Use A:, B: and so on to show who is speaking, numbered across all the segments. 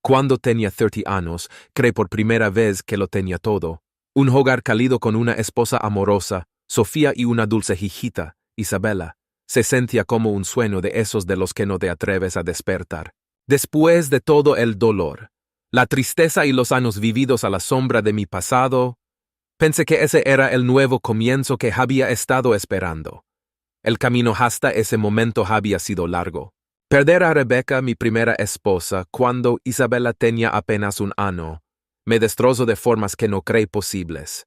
A: Cuando tenía 30 años, creí por primera vez que lo tenía todo. Un hogar cálido con una esposa amorosa, Sofía, y una dulce hijita, Isabela. Se sentía como un sueño de esos de los que no te atreves a despertar. Después de todo el dolor, la tristeza y los años vividos a la sombra de mi pasado, pensé que ese era el nuevo comienzo que había estado esperando. El camino hasta ese momento había sido largo. Perder a Rebeca, mi primera esposa, cuando Isabela tenía apenas un año, me destrozó de formas que no creí posibles.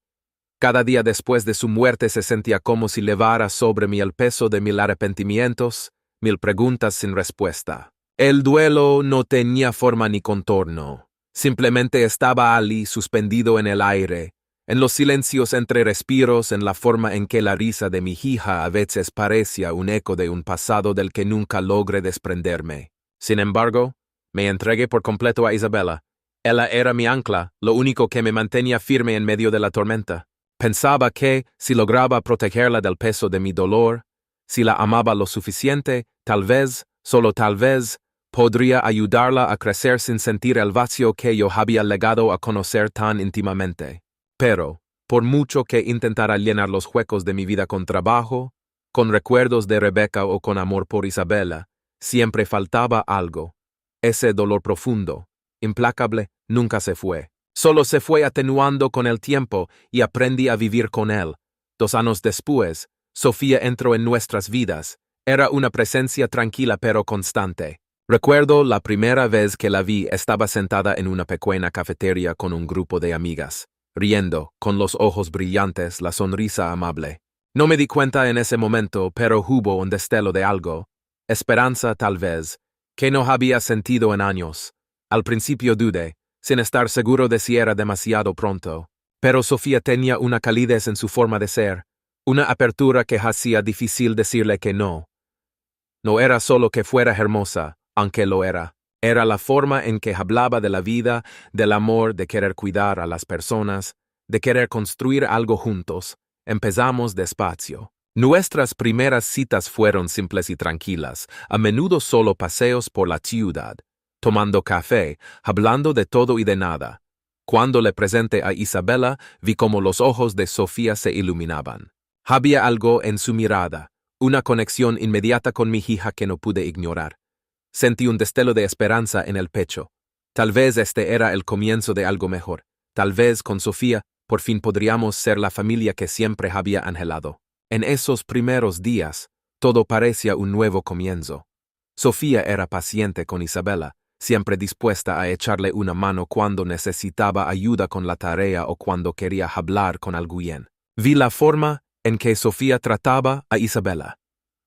A: Cada día después de su muerte se sentía como si levara sobre mí el peso de 1000 arrepentimientos, 1000 preguntas sin respuesta. El duelo no tenía forma ni contorno. Simplemente estaba allí suspendido en el aire, en los silencios entre respiros, en la forma en que la risa de mi hija a veces parecía un eco de un pasado del que nunca logré desprenderme. Sin embargo, me entregué por completo a Isabela. Ella era mi ancla, lo único que me mantenía firme en medio de la tormenta. Pensaba que, si lograba protegerla del peso de mi dolor, si la amaba lo suficiente, tal vez, solo tal vez, podría ayudarla a crecer sin sentir el vacío que yo había llegado a conocer tan íntimamente. Pero, por mucho que intentara llenar los huecos de mi vida con trabajo, con recuerdos de Rebeca o con amor por Isabela, siempre faltaba algo. Ese dolor profundo, implacable, nunca se fue. Solo se fue atenuando con el tiempo y aprendí a vivir con él. 2 años después, Sofía entró en nuestras vidas. Era una presencia tranquila pero constante. Recuerdo la primera vez que la vi, estaba sentada en una pequeña cafetería con un grupo de amigas, riendo, con los ojos brillantes, la sonrisa amable. No me di cuenta en ese momento, pero hubo un destello de algo, esperanza tal vez, que no había sentido en años. Al principio dudé, sin estar seguro de si era demasiado pronto. Pero Sofía tenía una calidez en su forma de ser, una apertura que hacía difícil decirle que no. No era solo que fuera hermosa, aunque lo era. Era la forma en que hablaba de la vida, del amor, de querer cuidar a las personas, de querer construir algo juntos. Empezamos despacio. Nuestras primeras citas fueron simples y tranquilas, a menudo solo paseos por la ciudad, tomando café, hablando de todo y de nada. Cuando le presenté a Isabela, vi cómo los ojos de Sofía se iluminaban. Había algo en su mirada, una conexión inmediata con mi hija que no pude ignorar. Sentí un destello de esperanza en el pecho. Tal vez este era el comienzo de algo mejor. Tal vez con Sofía, por fin podríamos ser la familia que siempre había anhelado. En esos primeros días, todo parecía un nuevo comienzo. Sofía era paciente con Isabela, siempre dispuesta a echarle una mano cuando necesitaba ayuda con la tarea o cuando quería hablar con alguien. Vi la forma en que Sofía trataba a Isabela.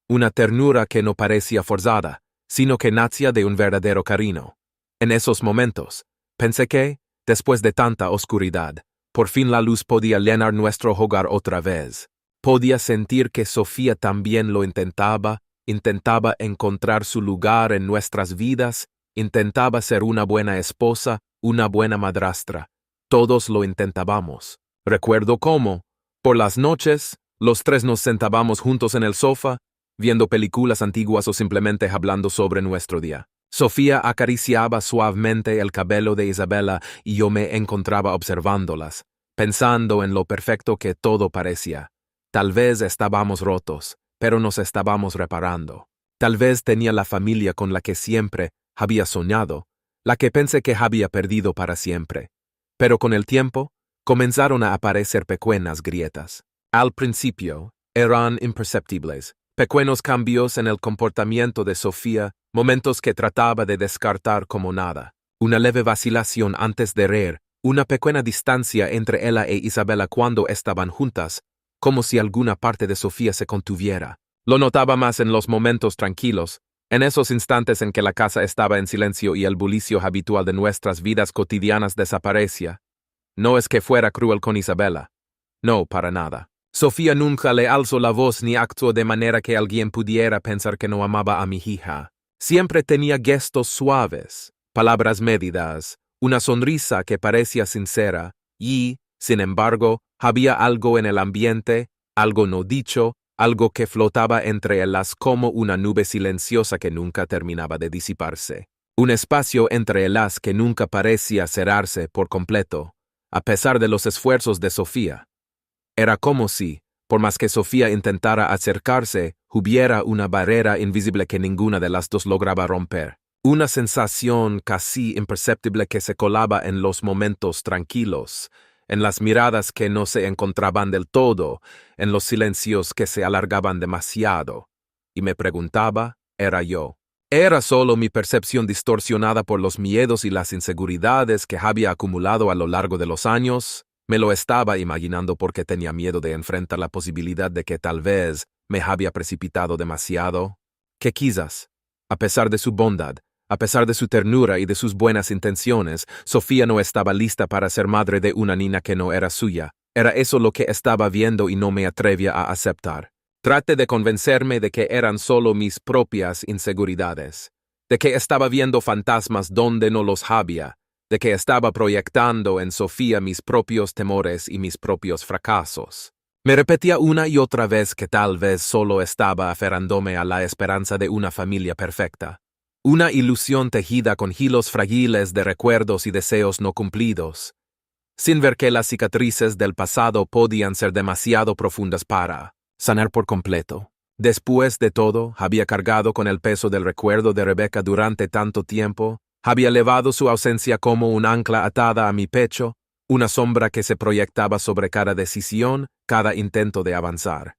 A: Una ternura que no parecía forzada, sino que nacía de un verdadero cariño. En esos momentos, pensé que, después de tanta oscuridad, por fin la luz podía llenar nuestro hogar otra vez. Podía sentir que Sofía también lo intentaba encontrar su lugar en nuestras vidas, intentaba ser una buena esposa, una buena madrastra. Todos lo intentábamos. Recuerdo cómo, por las noches, los tres nos sentábamos juntos en el sofá, viendo películas antiguas o simplemente hablando sobre nuestro día. Sofía acariciaba suavemente el cabello de Isabela y yo me encontraba observándolas, pensando en lo perfecto que todo parecía. Tal vez estábamos rotos, pero nos estábamos reparando. Tal vez tenía la familia con la que siempre había soñado, la que pensé que había perdido para siempre. Pero con el tiempo, comenzaron a aparecer pequeñas grietas. Al principio, eran imperceptibles. Pequeños cambios en el comportamiento de Sofía, momentos que trataba de descartar como nada. Una leve vacilación antes de reír, una pequeña distancia entre ella e Isabela cuando estaban juntas, como si alguna parte de Sofía se contuviera. Lo notaba más en los momentos tranquilos, en esos instantes en que la casa estaba en silencio y el bullicio habitual de nuestras vidas cotidianas desaparecía. No es que fuera cruel con Isabela. No, para nada. Sofía nunca le alzó la voz ni actuó de manera que alguien pudiera pensar que no amaba a mi hija. Siempre tenía gestos suaves, palabras medidas, una sonrisa que parecía sincera, y, sin embargo, había algo en el ambiente, algo no dicho, algo que flotaba entre ellas como una nube silenciosa que nunca terminaba de disiparse. Un espacio entre el haz que nunca parecía cerrarse por completo, a pesar de los esfuerzos de Sofía. Era como si, por más que Sofía intentara acercarse, hubiera una barrera invisible que ninguna de las dos lograba romper. Una sensación casi imperceptible que se colaba en los momentos tranquilos, en las miradas que no se encontraban del todo, en los silencios que se alargaban demasiado. Y me preguntaba, ¿era yo? ¿Era solo mi percepción distorsionada por los miedos y las inseguridades que había acumulado a lo largo de los años? Me lo estaba imaginando porque tenía miedo de enfrentar la posibilidad de que tal vez me había precipitado demasiado. Que quizás, a pesar de su bondad, a pesar de su ternura y de sus buenas intenciones, Sofía no estaba lista para ser madre de una niña que no era suya. Era eso lo que estaba viendo y no me atrevía a aceptar. Traté de convencerme de que eran solo mis propias inseguridades, de que estaba viendo fantasmas donde no los había, de que estaba proyectando en Sofía mis propios temores y mis propios fracasos. Me repetía una y otra vez que tal vez solo estaba aferrándome a la esperanza de una familia perfecta. Una ilusión tejida con hilos frágiles de recuerdos y deseos no cumplidos, sin ver que las cicatrices del pasado podían ser demasiado profundas para sanar por completo. Después de todo, había cargado con el peso del recuerdo de Rebeca durante tanto tiempo, había elevado su ausencia como un ancla atada a mi pecho, una sombra que se proyectaba sobre cada decisión, cada intento de avanzar.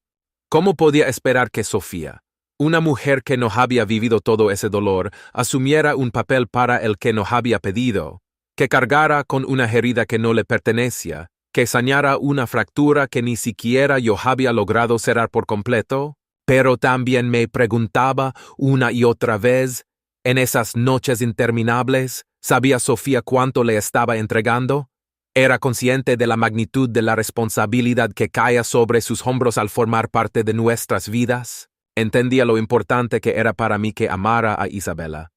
A: ¿Cómo podía esperar que Sofía, una mujer que no había vivido todo ese dolor, asumiera un papel para el que no había pedido, que cargara con una herida que no le pertenecía, que saneara una fractura que ni siquiera yo había logrado cerrar por completo? Pero también me preguntaba una y otra vez, en esas noches interminables, ¿sabía Sofía cuánto le estaba entregando? ¿Era consciente de la magnitud de la responsabilidad que caía sobre sus hombros al formar parte de nuestras vidas? Entendía lo importante que era para mí que amara a Isabela,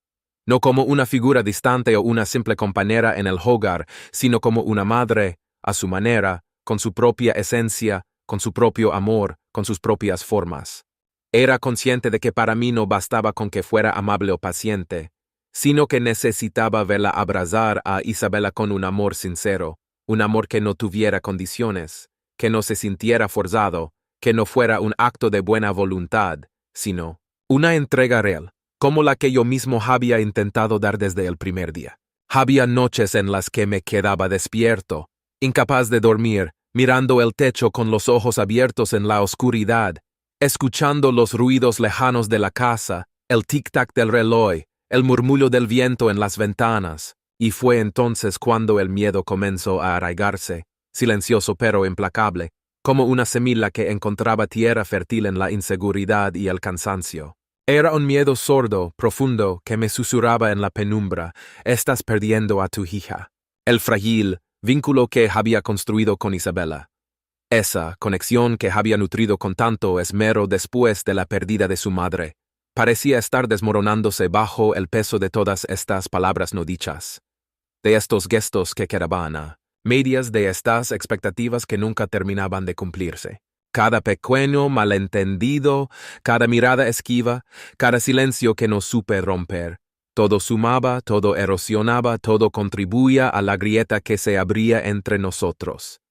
A: no como una figura distante o una simple compañera en el hogar, sino como una madre, a su manera, con su propia esencia, con su propio amor, con sus propias formas. Era consciente de que para mí no bastaba con que fuera amable o paciente, sino que necesitaba verla abrazar a Isabela con un amor sincero, un amor que no tuviera condiciones, que no se sintiera forzado, que no fuera un acto de buena voluntad, sino una entrega real, como la que yo mismo había intentado dar desde el primer día. Había noches en las que me quedaba despierto, incapaz de dormir, mirando el techo con los ojos abiertos en la oscuridad, escuchando los ruidos lejanos de la casa, el tic-tac del reloj, el murmullo del viento en las ventanas, y fue entonces cuando el miedo comenzó a arraigarse, silencioso pero implacable, como una semilla que encontraba tierra fértil en la inseguridad y el cansancio. Era un miedo sordo, profundo, que me susurraba en la penumbra: estás perdiendo a tu hija. El frágil vínculo que había construido con Isabela. Esa conexión que había nutrido con tanto esmero después de la pérdida de su madre, parecía estar desmoronándose bajo el peso de todas estas palabras no dichas, de estos gestos que quedaban a medias, de estas expectativas que nunca terminaban de cumplirse. Cada pequeño malentendido, cada mirada esquiva, cada silencio que no supe romper, todo sumaba, todo erosionaba, todo contribuía a la grieta que se abría entre nosotros.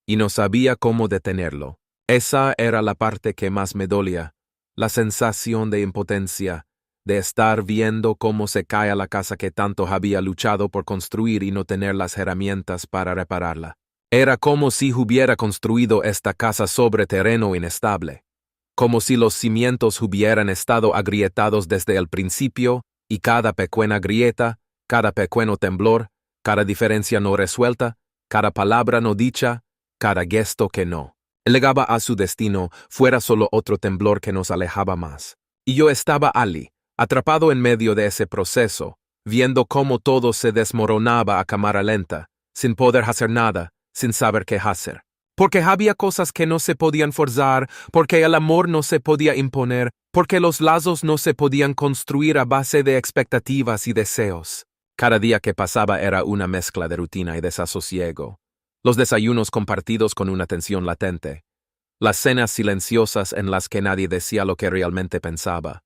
A: Y no sabía cómo detenerlo. Esa era la parte que más me dolía, la sensación de impotencia, de estar viendo cómo se cae la casa que tanto había luchado por construir y no tener las herramientas para repararla. Era como si hubiera construido esta casa sobre terreno inestable, como si los cimientos hubieran estado agrietados desde el principio, y cada pequeña grieta, cada pequeño temblor, cada diferencia no resuelta, cada palabra no dicha, cada gesto que no llegaba a su destino, fuera solo otro temblor que nos alejaba más. Y yo estaba allí, atrapado en medio de ese proceso, viendo cómo todo se desmoronaba a cámara lenta, sin poder hacer nada, sin saber qué hacer. Porque había cosas que no se podían forzar, porque el amor no se podía imponer, porque los lazos no se podían construir a base de expectativas y deseos. Cada día que pasaba era una mezcla de rutina y desasosiego. Los desayunos compartidos con una tensión latente, las cenas silenciosas en las que nadie decía lo que realmente pensaba,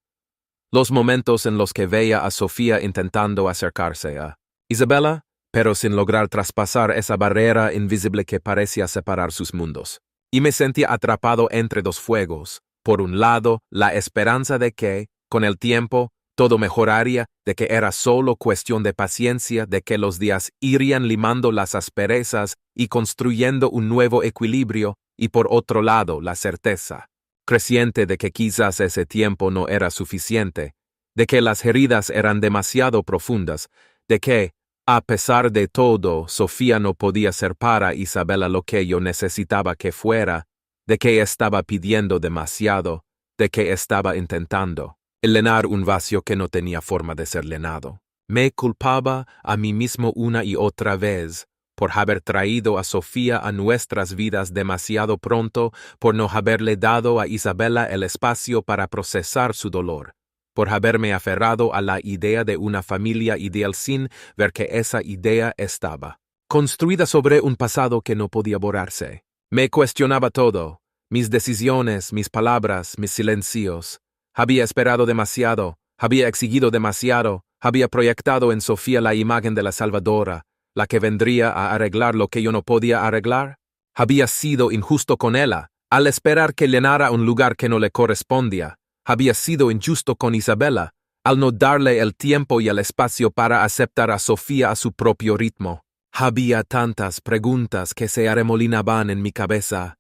A: Los momentos en los que veía a Sofía intentando acercarse a Isabella, pero sin lograr traspasar esa barrera invisible que parecía separar sus mundos. Y me sentía atrapado entre dos fuegos. Por un lado, la esperanza de que, con el tiempo, todo mejoraría, de que era solo cuestión de paciencia, de que los días irían limando las asperezas y construyendo un nuevo equilibrio, y por otro lado, la certeza creciente de que quizás ese tiempo no era suficiente, de que las heridas eran demasiado profundas, de que, a pesar de todo, Sofía no podía ser para Isabella lo que yo necesitaba que fuera, de que estaba pidiendo demasiado, de que estaba intentando llenar un vacío que no tenía forma de ser llenado. Me culpaba a mí mismo una y otra vez por haber traído a Sofía a nuestras vidas demasiado pronto, por no haberle dado a Isabella el espacio para procesar su dolor, por haberme aferrado a la idea de una familia ideal sin ver que esa idea estaba construida sobre un pasado que no podía borrarse. Me cuestionaba todo, mis decisiones, mis palabras, mis silencios. Había esperado demasiado, había exigido demasiado, había proyectado en Sofía la imagen de la Salvadora, la que vendría a arreglar lo que yo no podía arreglar. Había sido injusto con ella, al esperar que llenara un lugar que no le correspondía. Había sido injusto con Isabella, al no darle el tiempo y el espacio para aceptar a Sofía a su propio ritmo. Había tantas preguntas que se arremolinaban en mi cabeza,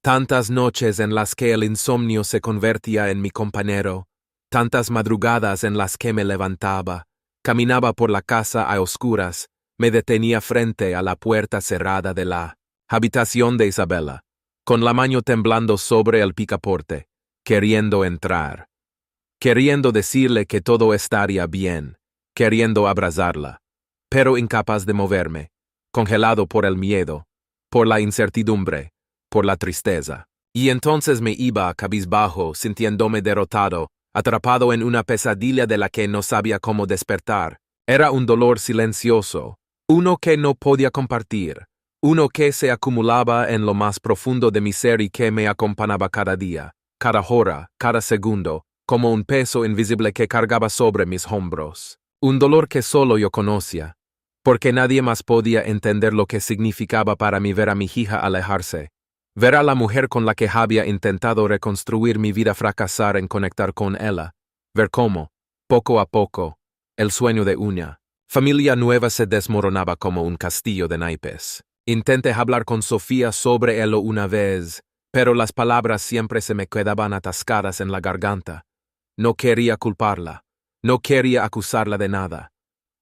A: tantas noches en las que el insomnio se convertía en mi compañero, tantas madrugadas en las que me levantaba, caminaba por la casa a oscuras, me detenía frente a la puerta cerrada de la habitación de Isabella, con la mano temblando sobre el picaporte, queriendo entrar, queriendo decirle que todo estaría bien, queriendo abrazarla, pero incapaz de moverme, congelado por el miedo, por la incertidumbre, por la tristeza. Y entonces me iba cabizbajo, sintiéndome derrotado, atrapado en una pesadilla de la que no sabía cómo despertar. Era un dolor silencioso, uno que no podía compartir, uno que se acumulaba en lo más profundo de mi ser y que me acompañaba cada día, cada hora, cada segundo, como un peso invisible que cargaba sobre mis hombros. Un dolor que solo yo conocía, porque nadie más podía entender lo que significaba para mí ver a mi hija alejarse, ver a la mujer con la que había intentado reconstruir mi vida fracasar en conectar con ella, ver cómo, poco a poco, el sueño de una familia nueva se desmoronaba como un castillo de naipes. Intenté hablar con Sofía sobre ello una vez, pero las palabras siempre se me quedaban atascadas en la garganta. No quería culparla, no quería acusarla de nada,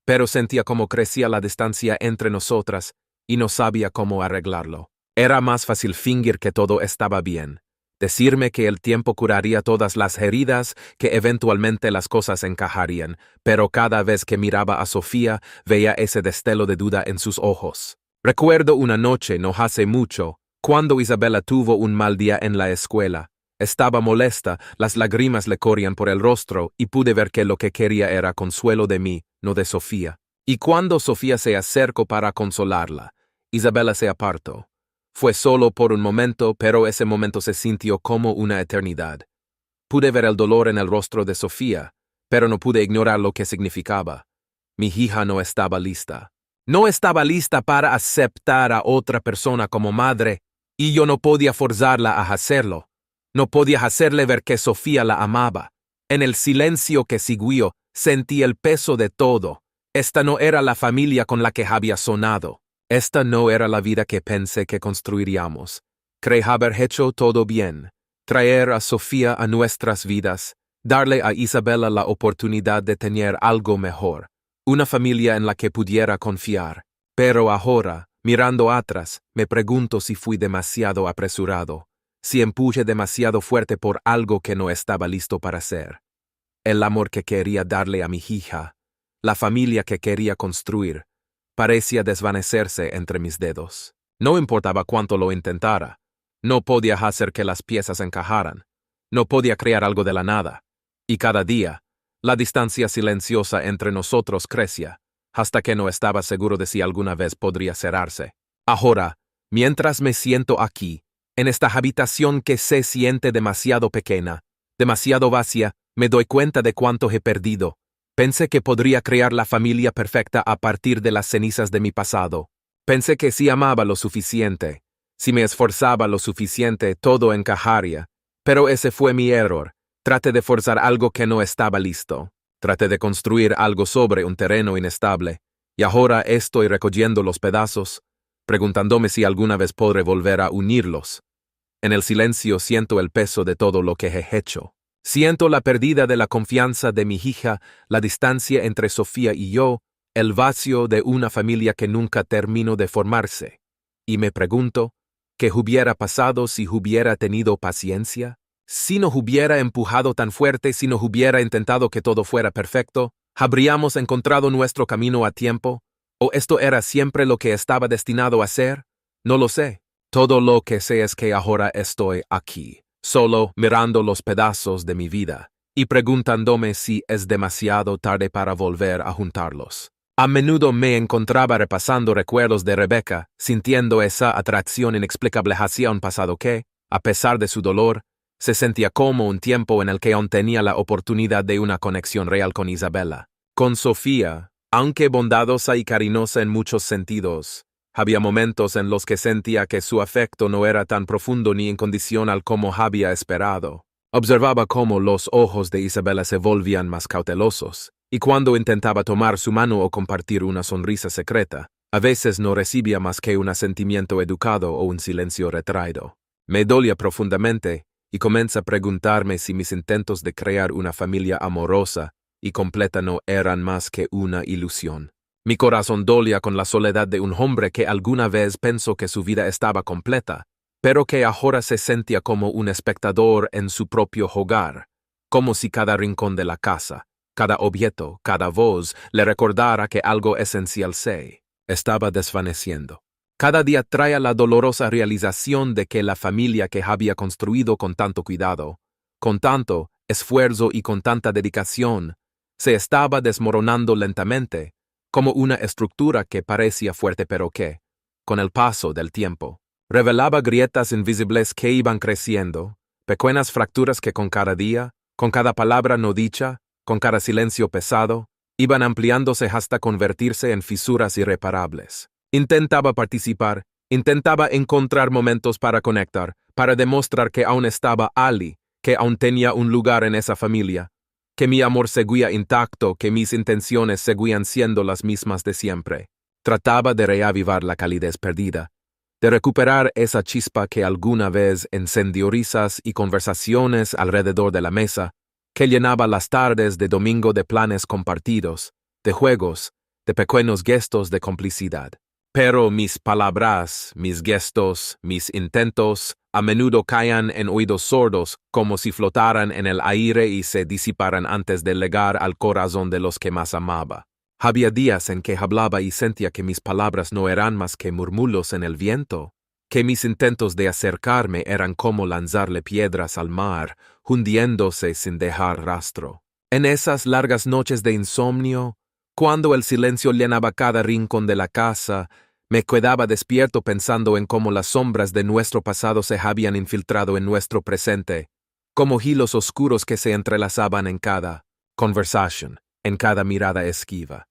A: pero sentía cómo crecía la distancia entre nosotras y no sabía cómo arreglarlo. Era más fácil fingir que todo estaba bien, decirme que el tiempo curaría todas las heridas, que eventualmente las cosas encajarían, pero cada vez que miraba a Sofía veía ese destello de duda en sus ojos. Recuerdo una noche, no hace mucho, cuando Isabella tuvo un mal día en la escuela. Estaba molesta, las lágrimas le corrían por el rostro y pude ver que lo que quería era consuelo de mí, no de Sofía. Y cuando Sofía se acercó para consolarla, Isabella se apartó. Fue solo por un momento, pero ese momento se sintió como una eternidad. Pude ver el dolor en el rostro de Sofía, pero no pude ignorar lo que significaba. Mi hija no estaba lista. No estaba lista para aceptar a otra persona como madre, y yo no podía forzarla a hacerlo. No podía hacerle ver que Sofía la amaba. En el silencio que siguió, sentí el peso de todo. Esta no era la familia con la que había soñado. Esta no era la vida que pensé que construiríamos. Creí haber hecho todo bien. Traer a Sofía a nuestras vidas, darle a Isabella la oportunidad de tener algo mejor, una familia en la que pudiera confiar. Pero ahora, mirando atrás, me pregunto si fui demasiado apresurado, si empuje demasiado fuerte por algo que no estaba listo para ser. El amor que quería darle a mi hija, la familia que quería construir, parecía desvanecerse entre mis dedos. No importaba cuánto lo intentara. No podía hacer que las piezas encajaran. No podía crear algo de la nada. Y cada día, la distancia silenciosa entre nosotros crecía, hasta que no estaba seguro de si alguna vez podría cerrarse. Ahora, mientras me siento aquí, en esta habitación que se siente demasiado pequeña, demasiado vacía, Me doy cuenta de cuánto he perdido. Pensé que podría crear la familia perfecta a partir de las cenizas de mi pasado. Pensé que si amaba lo suficiente, si me esforzaba lo suficiente, todo encajaría. Pero ese fue mi error. Traté de forzar algo que no estaba listo. Traté de construir algo sobre un terreno inestable. Y ahora estoy recogiendo los pedazos, preguntándome si alguna vez podré volver a unirlos. En el silencio siento el peso de todo lo que he hecho. Siento la pérdida de la confianza de mi hija, la distancia entre Sofía y yo, el vacío de una familia que nunca terminó de formarse. Y me pregunto, ¿qué hubiera pasado si hubiera tenido paciencia? Si no hubiera empujado tan fuerte, si no hubiera intentado que todo fuera perfecto, ¿habríamos encontrado nuestro camino a tiempo? ¿O esto era siempre lo que estaba destinado a ser? No lo sé. Todo lo que sé es que ahora estoy aquí, solo mirando los pedazos de mi vida y preguntándome si es demasiado tarde para volver a juntarlos. A menudo me encontraba repasando recuerdos de Rebecca, sintiendo esa atracción inexplicable hacia un pasado que, a pesar de su dolor, se sentía como un tiempo en el que aún tenía la oportunidad de una conexión real con Isabella. Con Sofía, aunque bondadosa y cariñosa en muchos sentidos, había momentos en los que sentía que su afecto no era tan profundo ni incondicional como había esperado. Observaba cómo los ojos de Isabella se volvían más cautelosos, y cuando intentaba tomar su mano o compartir una sonrisa secreta, a veces no recibía más que un asentimiento educado o un silencio retraído. Me dolía profundamente, y comencé a preguntarme si mis intentos de crear una familia amorosa y completa no eran más que una ilusión. Mi corazón dolía con la soledad de un hombre que alguna vez pensó que su vida estaba completa, pero que ahora se sentía como un espectador en su propio hogar, como si cada rincón de la casa, cada objeto, cada voz le recordara que algo esencial se estaba desvaneciendo. Cada día traía la dolorosa realización de que la familia que había construido con tanto cuidado, con tanto esfuerzo y con tanta dedicación, se estaba desmoronando lentamente, como una estructura que parecía fuerte pero que, con el paso del tiempo, revelaba grietas invisibles que iban creciendo, pequeñas fracturas que con cada día, con cada palabra no dicha, con cada silencio pesado, iban ampliándose hasta convertirse en fisuras irreparables. Intentaba participar, intentaba encontrar momentos para conectar, para demostrar que aún estaba Ali, que aún tenía un lugar en esa familia, que mi amor seguía intacto, que mis intenciones seguían siendo las mismas de siempre. Trataba de reavivar la calidez perdida, de recuperar esa chispa que alguna vez encendió risas y conversaciones alrededor de la mesa, que llenaba las tardes de domingo de planes compartidos, de juegos, de pequeños gestos de complicidad. Pero mis palabras, mis gestos, mis intentos, a menudo caían en oídos sordos, como si flotaran en el aire y se disiparan antes de llegar al corazón de los que más amaba. Había días en que hablaba y sentía que mis palabras no eran más que murmullos en el viento, que mis intentos de acercarme eran como lanzarle piedras al mar, hundiéndose sin dejar rastro. En esas largas noches de insomnio, cuando el silencio llenaba cada rincón de la casa, me quedaba despierto pensando en cómo las sombras de nuestro pasado se habían infiltrado en nuestro presente, como hilos oscuros que se entrelazaban en cada conversación, en cada mirada esquiva,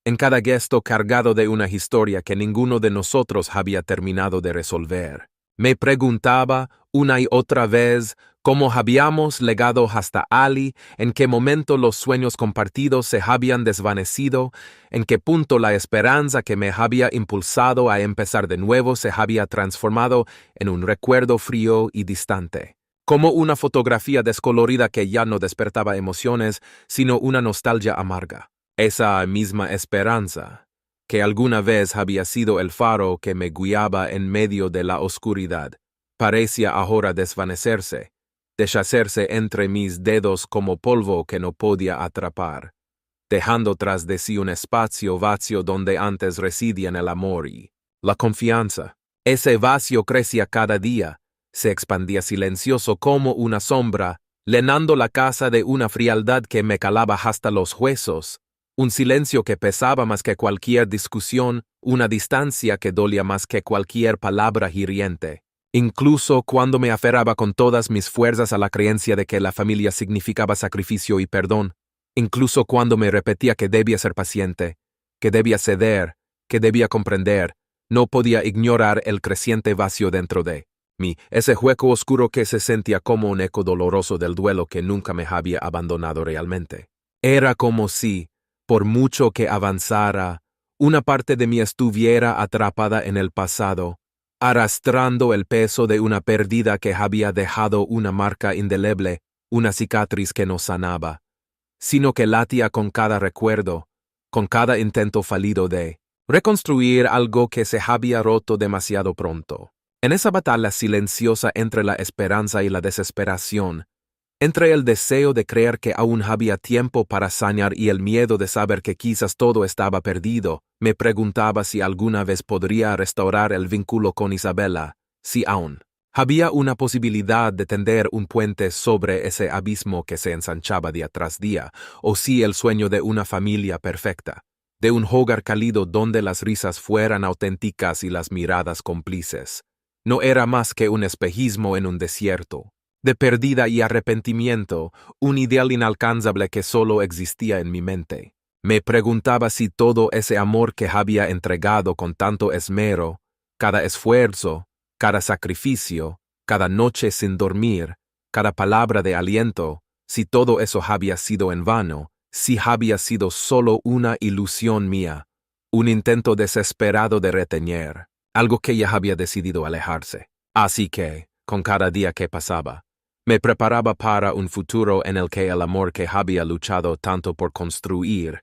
A: en cada gesto cargado de una historia que ninguno de nosotros había terminado de resolver. Me preguntaba una y otra vez cómo habíamos llegado hasta Ali, en qué momento los sueños compartidos se habían desvanecido, en qué punto la esperanza que me había impulsado a empezar de nuevo se había transformado en un recuerdo frío y distante, como una fotografía descolorida que ya no despertaba emociones, sino una nostalgia amarga. Esa misma esperanza, que alguna vez había sido el faro que me guiaba en medio de la oscuridad, parecía ahora desvanecerse, deshacerse entre mis dedos como polvo que no podía atrapar, dejando tras de sí un espacio vacío donde antes residían el amor y la confianza. Ese vacío crecía cada día, se expandía silencioso como una sombra, llenando la casa de una frialdad que me calaba hasta los huesos, un silencio que pesaba más que cualquier discusión, una distancia que dolía más que cualquier palabra hiriente. Incluso cuando me aferraba con todas mis fuerzas a la creencia de que la familia significaba sacrificio y perdón, incluso cuando me repetía que debía ser paciente, que debía ceder, que debía comprender, no podía ignorar el creciente vacío dentro de mí, ese hueco oscuro que se sentía como un eco doloroso del duelo que nunca me había abandonado realmente. Era como si, por mucho que avanzara, una parte de mí estuviera atrapada en el pasado, arrastrando el peso de una pérdida que había dejado una marca indeleble, una cicatriz que no sanaba, sino que latía con cada recuerdo, con cada intento fallido de reconstruir algo que se había roto demasiado pronto. En esa batalla silenciosa entre la esperanza y la desesperación, entre el deseo de creer que aún había tiempo para sanar y el miedo de saber que quizás todo estaba perdido, me preguntaba si alguna vez podría restaurar el vínculo con Isabela, si aún había una posibilidad de tender un puente sobre ese abismo que se ensanchaba día tras día, o si el sueño de una familia perfecta, de un hogar cálido donde las risas fueran auténticas y las miradas cómplices, no era más que un espejismo en un desierto, de pérdida y arrepentimiento, un ideal inalcanzable que solo existía en mi mente. Me preguntaba si todo ese amor que había entregado con tanto esmero, cada esfuerzo, cada sacrificio, cada noche sin dormir, cada palabra de aliento, si todo eso había sido en vano, si había sido solo una ilusión mía, un intento desesperado de retener, algo que ya había decidido alejarse. Así que, con cada día que pasaba, me preparaba para un futuro en el que el amor que había luchado tanto por construir,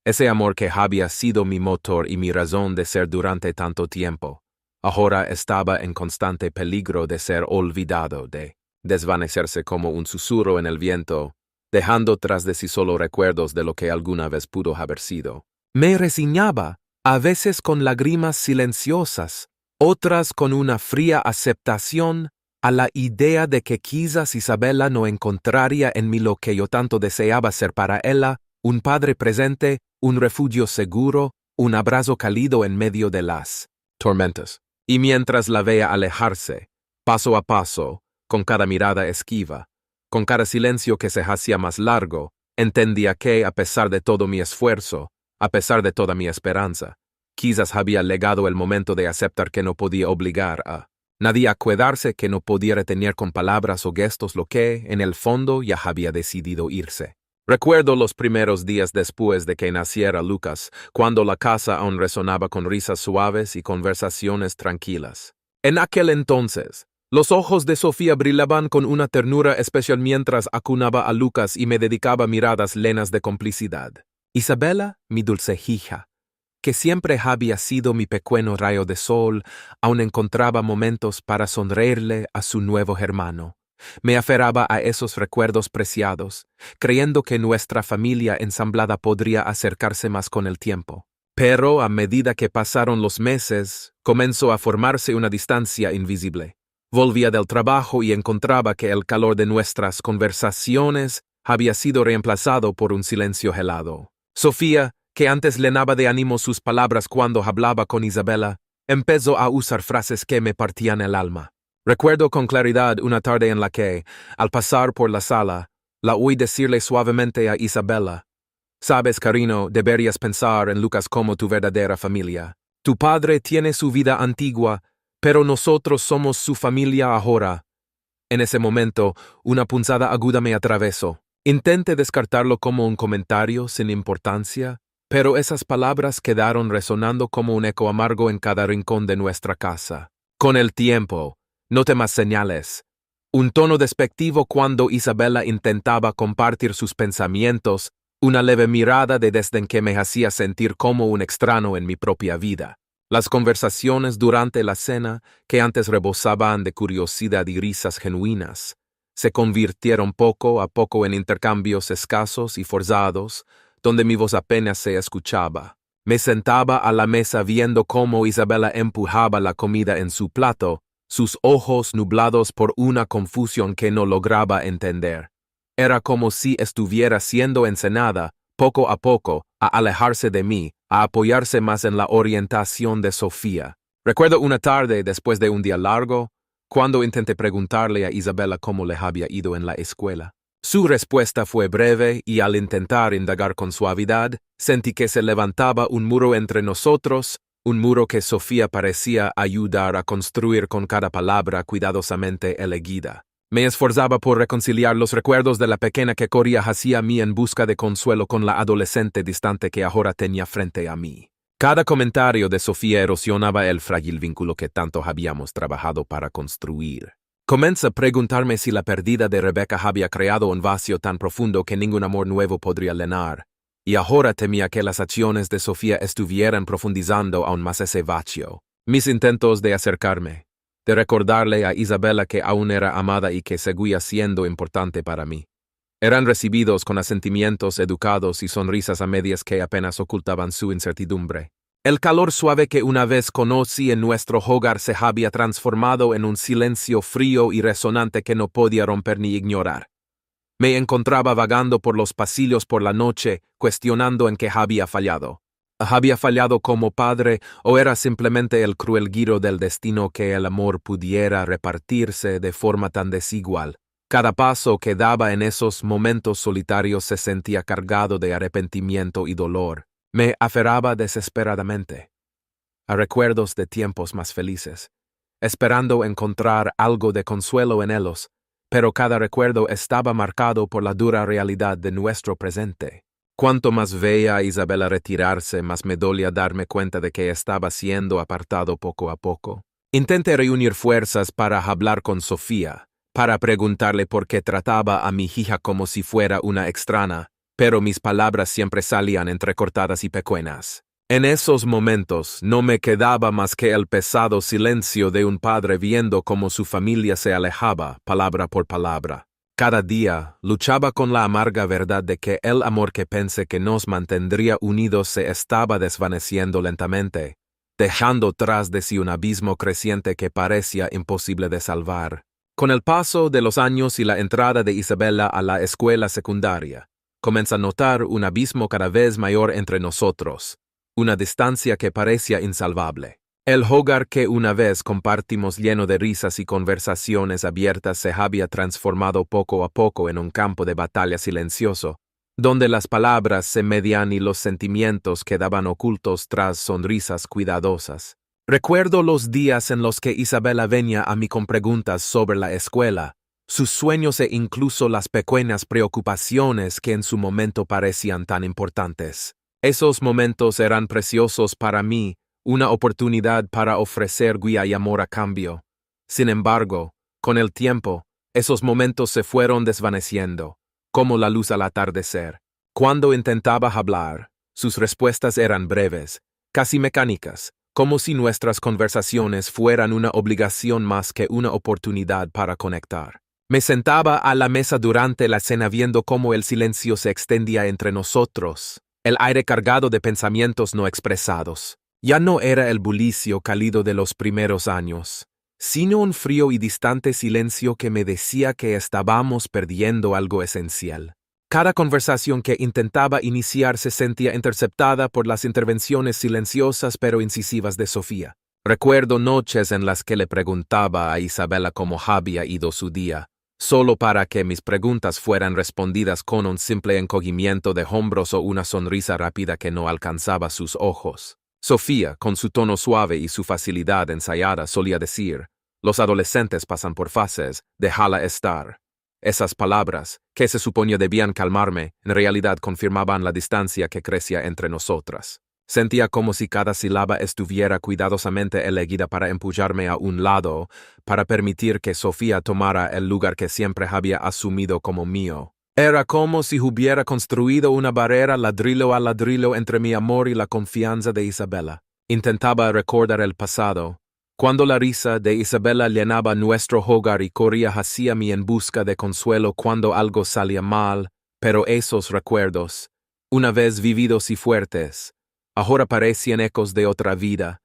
A: ese amor que había sido mi motor y mi razón de ser durante tanto tiempo, ahora estaba en constante peligro de ser olvidado, de desvanecerse como un susurro en el viento, dejando tras de sí solo recuerdos de lo que alguna vez pudo haber sido. Me resignaba, a veces con lágrimas silenciosas, otras con una fría aceptación, a la idea de que quizás Isabela no encontraría en mí lo que yo tanto deseaba ser para ella, un padre presente, un refugio seguro, un abrazo cálido en medio de las tormentas. Y mientras la veía alejarse, paso a paso, con cada mirada esquiva, con cada silencio que se hacía más largo, entendía que, a pesar de todo mi esfuerzo, a pesar de toda mi esperanza, quizás había llegado el momento de aceptar que no podía obligar a nadie a cuidarse, que no podía retener con palabras o gestos lo que, en el fondo, ya había decidido irse. Recuerdo los primeros días después de que naciera Lucas, cuando la casa aún resonaba con risas suaves y conversaciones tranquilas. En aquel entonces, los ojos de Sofía brillaban con una ternura especial mientras acunaba a Lucas y me dedicaba miradas llenas de complicidad. Isabela, mi dulce hija, que siempre había sido mi pequeño rayo de sol, aún encontraba momentos para sonreírle a su nuevo hermano. Me aferraba a esos recuerdos preciados, creyendo que nuestra familia ensamblada podría acercarse más con el tiempo. Pero a medida que pasaron los meses, comenzó a formarse una distancia invisible. Volvía del trabajo y encontraba que el calor de nuestras conversaciones había sido reemplazado por un silencio helado. Sofía, que antes llenaba de ánimo sus palabras cuando hablaba con Isabela, empezó a usar frases que me partían el alma. Recuerdo con claridad una tarde en la que, al pasar por la sala, la oí decirle suavemente a Isabela: «Sabes, cariño, deberías pensar en Lucas como tu verdadera familia. Tu padre tiene su vida antigua, pero nosotros somos su familia ahora». En ese momento, una punzada aguda me atravesó. Intenté descartarlo como un comentario sin importancia, pero esas palabras quedaron resonando como un eco amargo en cada rincón de nuestra casa. Con el tiempo, noté más señales. Un tono despectivo cuando Isabela intentaba compartir sus pensamientos, una leve mirada de desdén que me hacía sentir como un extraño en mi propia vida. Las conversaciones durante la cena, que antes rebosaban de curiosidad y risas genuinas, se convirtieron poco a poco en intercambios escasos y forzados, donde mi voz apenas se escuchaba. Me sentaba a la mesa viendo cómo Isabela empujaba la comida en su plato, sus ojos nublados por una confusión que no lograba entender. Era como si estuviera siendo enseñada, poco a poco, a alejarse de mí, a apoyarse más en la orientación de Sofía. Recuerdo una tarde, después de un día largo, Cuando intenté preguntarle a Isabela cómo le había ido en la escuela, su respuesta fue breve y al intentar indagar con suavidad, sentí que se levantaba un muro entre nosotros, un muro que Sofía parecía ayudar a construir con cada palabra cuidadosamente elegida. Me esforzaba por reconciliar los recuerdos de la pequeña que corría hacia mí en busca de consuelo con la adolescente distante que ahora tenía frente a mí. Cada comentario de Sofía erosionaba el frágil vínculo que tanto habíamos trabajado para construir. Comencé a preguntarme si la pérdida de Rebecca había creado un vacío tan profundo que ningún amor nuevo podría llenar, y ahora temía que las acciones de Sofía estuvieran profundizando aún más ese vacío. Mis intentos de acercarme, de recordarle a Isabela que aún era amada y que seguía siendo importante para mí, eran recibidos con asentimientos educados y sonrisas a medias que apenas ocultaban su incertidumbre. El calor suave que una vez conocí en nuestro hogar se había transformado en un silencio frío y resonante que no podía romper ni ignorar. Me encontraba vagando por los pasillos por la noche, cuestionando en qué había fallado. ¿Había fallado como padre o era simplemente el cruel giro del destino que el amor pudiera repartirse de forma tan desigual? Cada paso que daba en esos momentos solitarios se sentía cargado de arrepentimiento y dolor. Me aferraba desesperadamente a recuerdos de tiempos más felices, esperando encontrar algo de consuelo en ellos, pero cada recuerdo estaba marcado por la dura realidad de nuestro presente. Cuanto más veía a Isabela retirarse, más me dolía darme cuenta de que estaba siendo apartado poco a poco. Intenté reunir fuerzas para hablar con Sofía, para preguntarle por qué trataba a mi hija como si fuera una extraña, pero mis palabras siempre salían entrecortadas y pequeñas. En esos momentos no me quedaba más que el pesado silencio de un padre viendo cómo su familia se alejaba, palabra por palabra. Cada día luchaba con la amarga verdad de que el amor que pensé que nos mantendría unidos se estaba desvaneciendo lentamente, dejando tras de sí un abismo creciente que parecía imposible de salvar. Con el paso de los años y la entrada de Isabela a la escuela secundaria, comencé a notar un abismo cada vez mayor entre nosotros, una distancia que parecía insalvable. El hogar que una vez compartimos lleno de risas y conversaciones abiertas se había transformado poco a poco en un campo de batalla silencioso, donde las palabras se medían y los sentimientos quedaban ocultos tras sonrisas cuidadosas. Recuerdo los días en los que Isabela venía a mí con preguntas sobre la escuela, sus sueños e incluso las pequeñas preocupaciones que en su momento parecían tan importantes. Esos momentos eran preciosos para mí, una oportunidad para ofrecer guía y amor a cambio. Sin embargo, con el tiempo, esos momentos se fueron desvaneciendo, como la luz al atardecer. Cuando intentaba hablar, sus respuestas eran breves, casi mecánicas, como si nuestras conversaciones fueran una obligación más que una oportunidad para conectar. Me sentaba a la mesa durante la cena viendo cómo el silencio se extendía entre nosotros, el aire cargado de pensamientos no expresados. Ya no era el bullicio cálido de los primeros años, sino un frío y distante silencio que me decía que estábamos perdiendo algo esencial. Cada conversación que intentaba iniciar se sentía interceptada por las intervenciones silenciosas pero incisivas de Sofía. Recuerdo noches en las que le preguntaba a Isabela cómo había ido su día, solo para que mis preguntas fueran respondidas con un simple encogimiento de hombros o una sonrisa rápida que no alcanzaba sus ojos. Sofía, con su tono suave y su facilidad ensayada, solía decir: «Los adolescentes pasan por fases, déjala estar». Esas palabras, que se suponía debían calmarme, en realidad confirmaban la distancia que crecía entre nosotras. Sentía como si cada sílaba estuviera cuidadosamente elegida para empujarme a un lado, para permitir que Sofía tomara el lugar que siempre había asumido como mío. Era como si hubiera construido una barrera ladrillo a ladrillo entre mi amor y la confianza de Isabela. Intentaba recordar el pasado, cuando la risa de Isabela llenaba nuestro hogar y corría hacia mí en busca de consuelo cuando algo salía mal, pero esos recuerdos, una vez vividos y fuertes, ahora parecían ecos de otra vida,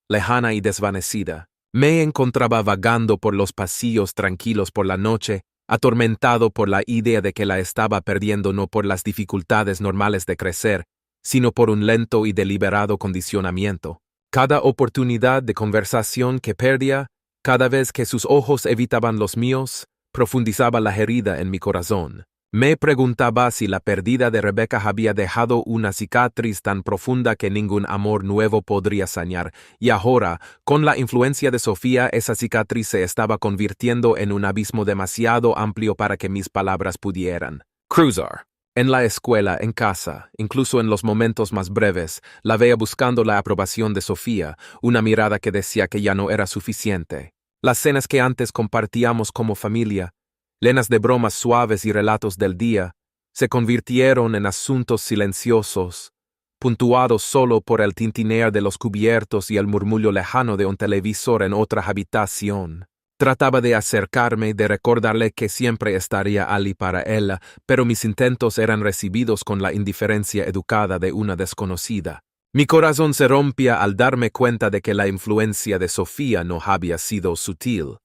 A: lejana y desvanecida. Me encontraba vagando por los pasillos tranquilos por la noche, atormentado por la idea de que la estaba perdiendo no por las dificultades normales de crecer, sino por un lento y deliberado condicionamiento. Cada oportunidad de conversación que perdía Cada vez que sus ojos evitaban los míos, profundizaba la herida en mi corazón. Me preguntaba si la pérdida de Rebecca había dejado una cicatriz tan profunda que ningún amor nuevo podría sanar, y ahora, con la influencia de Sofía, esa cicatriz se estaba convirtiendo en un abismo demasiado amplio para que mis palabras pudieran cruzar. En la escuela, en casa, incluso en los momentos más breves, la veía buscando la aprobación de Sofía, una mirada que decía que ya no era suficiente. Las cenas que antes compartíamos como familia, llenas de bromas suaves y relatos del día, se convirtieron en asuntos silenciosos, puntuados solo por el tintinear de los cubiertos y el murmullo lejano de un televisor en otra habitación. Trataba de acercarme, de recordarle que siempre estaría allí para él, pero mis intentos eran recibidos con la indiferencia educada de una desconocida. Mi corazón se rompía al darme cuenta de que la influencia de Sofía no había sido sutil.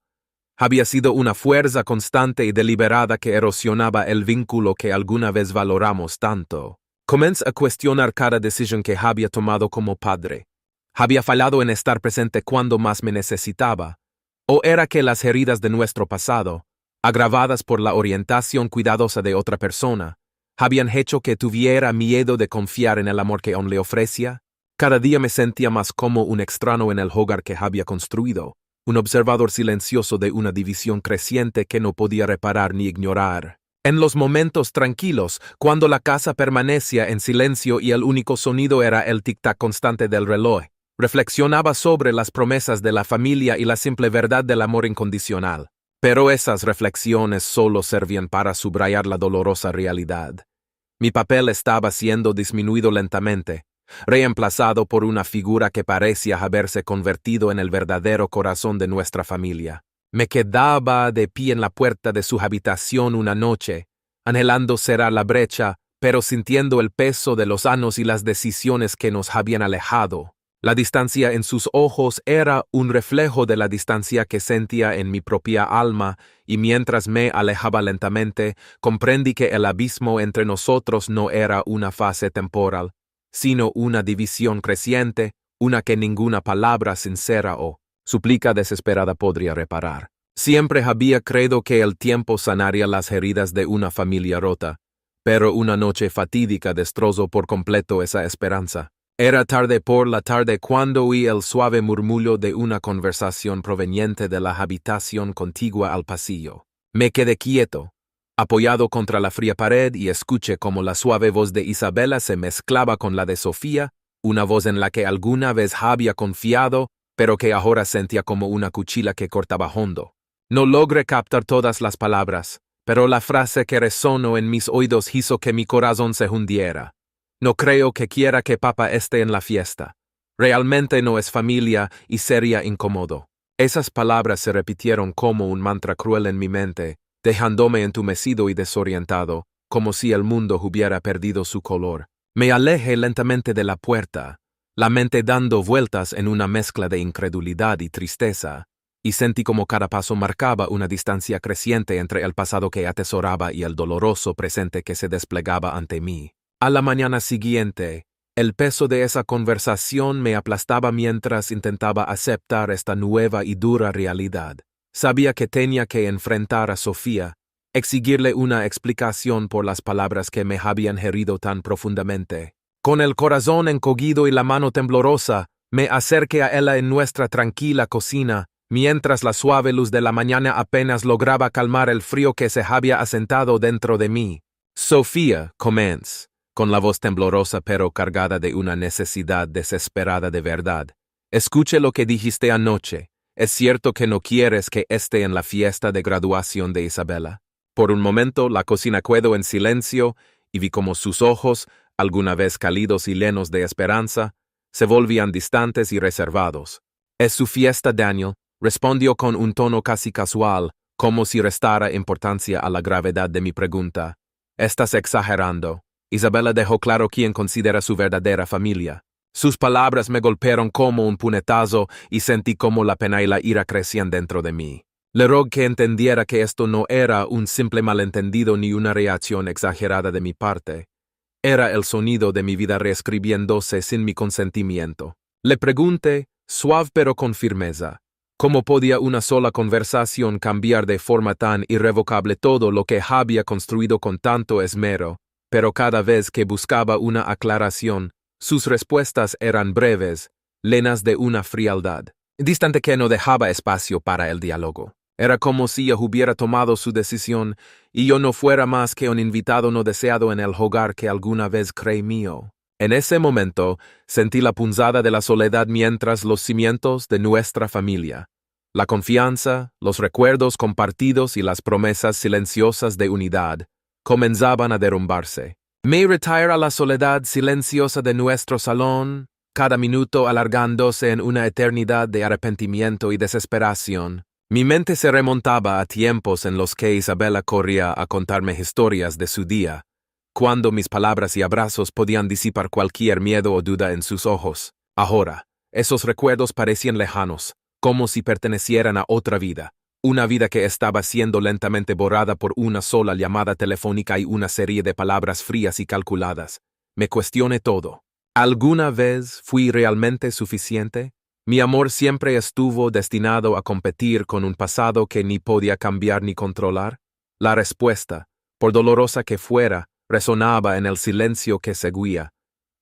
A: Había sido una fuerza constante y deliberada que erosionaba el vínculo que alguna vez valoramos tanto. Comencé a cuestionar cada decisión que había tomado como padre. ¿Había fallado en estar presente cuando más me necesitaba? ¿O era que las heridas de nuestro pasado, agravadas por la orientación cuidadosa de otra persona, habían hecho que tuviera miedo de confiar en el amor que aún le ofrecía? Cada día me sentía más como un extraño en el hogar que había construido, un observador silencioso de una división creciente que no podía reparar ni ignorar. En los momentos tranquilos, cuando la casa permanecía en silencio y el único sonido era el tic-tac constante del reloj, reflexionaba sobre las promesas de la familia y la simple verdad del amor incondicional. Pero esas reflexiones solo servían para subrayar la dolorosa realidad. Mi papel estaba siendo disminuido lentamente, reemplazado por una figura que parecía haberse convertido en el verdadero corazón de nuestra familia. Me quedaba de pie en la puerta de su habitación una noche, anhelando cerrar la brecha, pero sintiendo el peso de los años y las decisiones que nos habían alejado. La distancia en sus ojos era un reflejo de la distancia que sentía en mi propia alma, y mientras me alejaba lentamente, comprendí que el abismo entre nosotros no era una fase temporal, sino una división creciente, una que ninguna palabra sincera o súplica desesperada podría reparar. Siempre había creído que el tiempo sanaría las heridas de una familia rota, pero una noche fatídica destrozó por completo esa esperanza. Era tarde por la tarde cuando oí el suave murmullo de una conversación proveniente de la habitación contigua al pasillo. Me quedé quieto, apoyado contra la fría pared, y escuché cómo la suave voz de Isabela se mezclaba con la de Sofía, una voz en la que alguna vez había confiado, pero que ahora sentía como una cuchilla que cortaba hondo. No logré captar todas las palabras, pero la frase que resonó en mis oídos hizo que mi corazón se hundiera. No creo que quiera que papá esté en la fiesta. Realmente no es familia y sería incómodo. Esas palabras se repitieron como un mantra cruel en mi mente, dejándome entumecido y desorientado, como si el mundo hubiera perdido su color. Me alejé lentamente de la puerta, la mente dando vueltas en una mezcla de incredulidad y tristeza, y sentí como cada paso marcaba una distancia creciente entre el pasado que atesoraba y el doloroso presente que se desplegaba ante mí. A la mañana siguiente, el peso de esa conversación me aplastaba mientras intentaba aceptar esta nueva y dura realidad. Sabía que tenía que enfrentar a Sofía, exigirle una explicación por las palabras que me habían herido tan profundamente. Con el corazón encogido y la mano temblorosa, me acerqué a ella en nuestra tranquila cocina, mientras la suave luz de la mañana apenas lograba calmar el frío que se había asentado dentro de mí. Sofía, comencé, con la voz temblorosa pero cargada de una necesidad desesperada de verdad. Escuche lo que dijiste anoche. ¿Es cierto que no quieres que esté en la fiesta de graduación de Isabela? Por un momento la cocina quedó en silencio y vi como sus ojos, alguna vez cálidos y llenos de esperanza, se volvían distantes y reservados. «Es su fiesta, Daniel», respondió con un tono casi casual, como si restara importancia a la gravedad de mi pregunta. «Estás exagerando. Isabela dejó claro quién considera su verdadera familia». Sus palabras me golpearon como un puñetazo y sentí como la pena y la ira crecían dentro de mí. Le rogué que entendiera que esto no era un simple malentendido ni una reacción exagerada de mi parte. Era el sonido de mi vida reescribiéndose sin mi consentimiento. Le pregunté, suave pero con firmeza, ¿Cómo podía una sola conversación cambiar de forma tan irrevocable todo lo que había construido con tanto esmero? Pero cada vez que buscaba una aclaración, sus respuestas eran breves, llenas de una frialdad distante que no dejaba espacio para el diálogo. Era como si ella hubiera tomado su decisión y yo no fuera más que un invitado no deseado en el hogar que alguna vez creí mío. En ese momento sentí la punzada de la soledad mientras los cimientos de nuestra familia, la confianza, los recuerdos compartidos y las promesas silenciosas de unidad, comenzaban a derrumbarse. Me retiré a la soledad silenciosa de nuestro salón, cada minuto alargándose en una eternidad de arrepentimiento y desesperación. Mi mente se remontaba a tiempos en los que Isabela corría a contarme historias de su día, cuando mis palabras y abrazos podían disipar cualquier miedo o duda en sus ojos. Ahora, esos recuerdos parecían lejanos, como si pertenecieran a otra vida, una vida que estaba siendo lentamente borrada por una sola llamada telefónica y una serie de palabras frías y calculadas. Me cuestioné todo. ¿Alguna vez fui realmente suficiente? ¿Mi amor siempre estuvo destinado a competir con un pasado que ni podía cambiar ni controlar? La respuesta, por dolorosa que fuera, resonaba en el silencio que seguía.